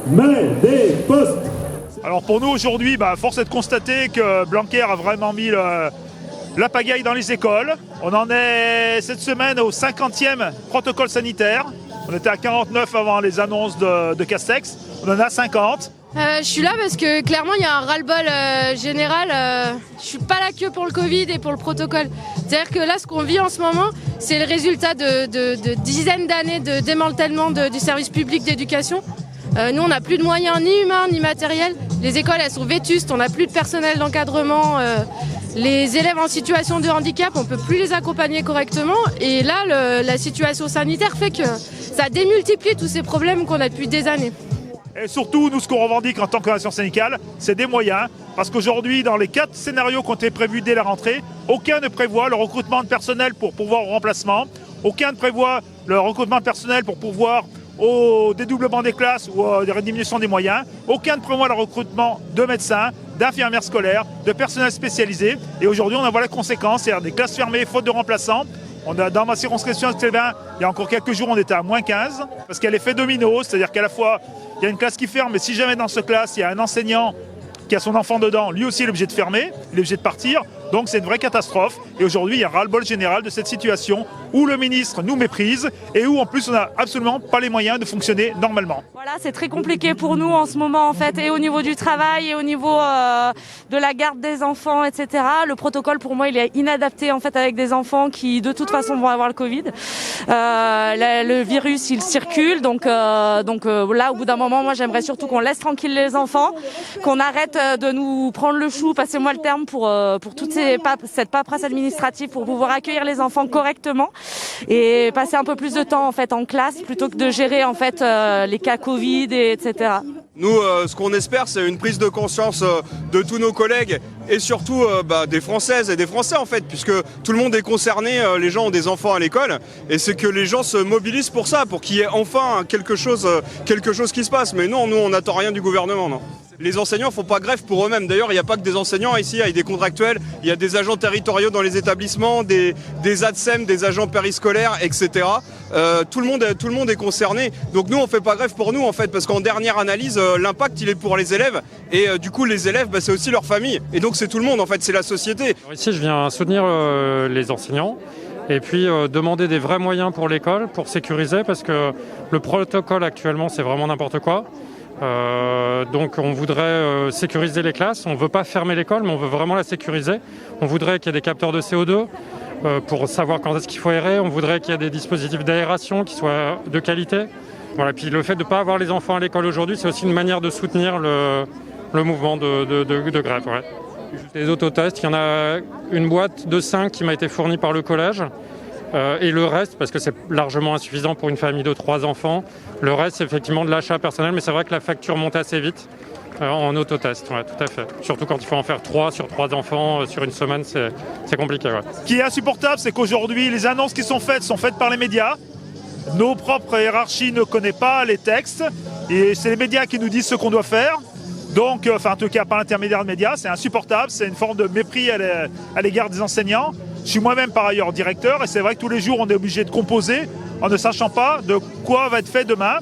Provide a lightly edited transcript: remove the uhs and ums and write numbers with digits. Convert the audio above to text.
mais des postes. Alors pour nous aujourd'hui, force est de constater que Blanquer a vraiment mis la pagaille dans les écoles. On en est cette semaine au 50e protocole sanitaire. On était à 49 avant les annonces de Castex. On en a 50. Je suis là parce que clairement il y a un ras-le-bol général. Je suis pas là que pour le Covid et pour le protocole. C'est-à-dire que là ce qu'on vit en ce moment, c'est le résultat de dizaines d'années de démantèlement du service public d'éducation. Nous on n'a plus de moyens ni humains ni matériels. Les écoles elles sont vétustes, on n'a plus de personnel d'encadrement. Les élèves en situation de handicap, on peut plus les accompagner correctement. Et là la situation sanitaire fait que ça démultiplie tous ces problèmes qu'on a depuis des années. Et surtout, nous, ce qu'on revendique en tant qu'organisation syndicale, c'est des moyens. Parce qu'aujourd'hui, dans les 4 scénarios qui ont été prévus dès la rentrée, aucun ne prévoit le recrutement de personnel pour pouvoir au remplacement. Aucun ne prévoit le recrutement de personnel pour pouvoir au dédoublement des classes ou à la diminution des moyens. Aucun ne prévoit le recrutement de médecins, d'infirmières scolaires, de personnel spécialisé. Et aujourd'hui, on en voit la conséquence, c'est-à-dire des classes fermées, faute de remplaçants. Dans ma circonscription, il y a encore quelques jours, on était à moins 15, parce qu'il y a l'effet domino, c'est-à-dire qu'à la fois, il y a une classe qui ferme, mais si jamais dans cette classe, il y a un enseignant qui a son enfant dedans, lui aussi il est obligé de fermer, il est obligé de partir. Donc c'est une vraie catastrophe. Et aujourd'hui, il y a un ras-le-bol général de cette situation où le ministre nous méprise et où en plus on n'a absolument pas les moyens de fonctionner normalement. Voilà, c'est très compliqué pour nous en ce moment en fait, et au niveau du travail et au niveau de la garde des enfants, etc. Le protocole pour moi il est inadapté en fait avec des enfants qui de toute façon vont avoir le Covid. Le virus il circule, donc là au bout d'un moment moi j'aimerais surtout qu'on laisse tranquille les enfants, qu'on arrête de nous prendre le chou, passez-moi le terme, pour toute cette paperasse administrative pour pouvoir accueillir les enfants correctement et passer un peu plus de temps en fait en classe plutôt que de gérer en fait les cas Covid etc. Nous, ce qu'on espère, c'est une prise de conscience de tous nos collègues et surtout des Françaises et des Français en fait, puisque tout le monde est concerné, les gens ont des enfants à l'école, et c'est que les gens se mobilisent pour ça, pour qu'il y ait enfin quelque chose qui se passe. Mais non, nous, on n'attend rien du gouvernement, non. Les enseignants font pas grève pour eux-mêmes. D'ailleurs, il n'y a pas que des enseignants ici, il y a des contractuels, il y a des agents territoriaux dans les établissements, des ATSEM, des agents périscolaires, etc. Tout le monde est concerné. Donc nous, on fait pas grève pour nous en fait, parce qu'en dernière analyse, l'impact il est pour les élèves, et du coup les élèves, c'est aussi leur famille. Et donc c'est tout le monde en fait, c'est la société. Alors ici, je viens soutenir les enseignants. Et puis demander des vrais moyens pour l'école, pour sécuriser, parce que le protocole actuellement, c'est vraiment n'importe quoi. Donc on voudrait sécuriser les classes, on ne veut pas fermer l'école, mais on veut vraiment la sécuriser. On voudrait qu'il y ait des capteurs de CO2 pour savoir quand est-ce qu'il faut aérer, on voudrait qu'il y ait des dispositifs d'aération qui soient de qualité. Voilà, puis le fait de ne pas avoir les enfants à l'école aujourd'hui, c'est aussi une manière de soutenir le mouvement de grève. Ouais. Les autotests, il y en a une boîte de 5 qui m'a été fournie par le collège. Et le reste, parce que c'est largement insuffisant pour une famille de 3 enfants, le reste c'est effectivement de l'achat personnel, mais c'est vrai que la facture monte assez vite en autotest, ouais, tout à fait. Surtout quand il faut en faire 3 sur 3 enfants sur une semaine, c'est compliqué. Ouais. Ce qui est insupportable, c'est qu'aujourd'hui, les annonces qui sont faites par les médias. Nos propres hiérarchies ne connaissent pas les textes, et c'est les médias qui nous disent ce qu'on doit faire. Donc, en tout cas par l'intermédiaire de médias, c'est insupportable, c'est une forme de mépris à l'égard des enseignants. Je suis moi-même par ailleurs directeur, et c'est vrai que tous les jours on est obligé de composer en ne sachant pas de quoi va être fait demain.